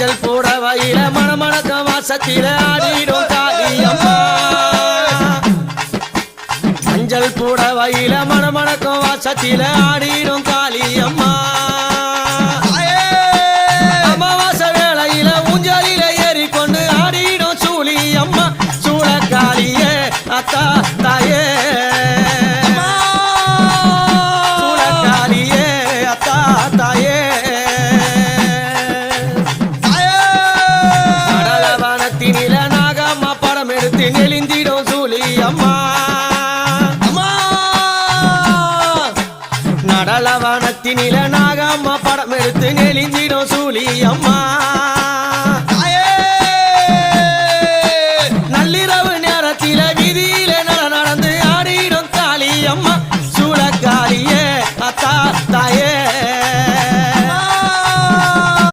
மஞ்சள் புடவையில மணமணக்க வாசத்தில ஆடிடும் காளியம்மா மஞ்சள் புடவையில மணமணக்கம் வாசத்தில ஆடிடும் காளியம்மா அமாவாசை வேளையில ஊஞ்சலில ஏறிக்கொண்டு ஆடிடும் சூழியம்மா சூழக்காளியே அத்தா தாயே சூழக்காளியே அத்தா தாயே கடலவனத்தினில நாகம்மா படம் எடுத்து நெளிந்திடும் சூழியம்மா நடலவனத்தினில நாகம்மா படம் எடுத்து நெளிஞ்சிடும் சூழியம்மா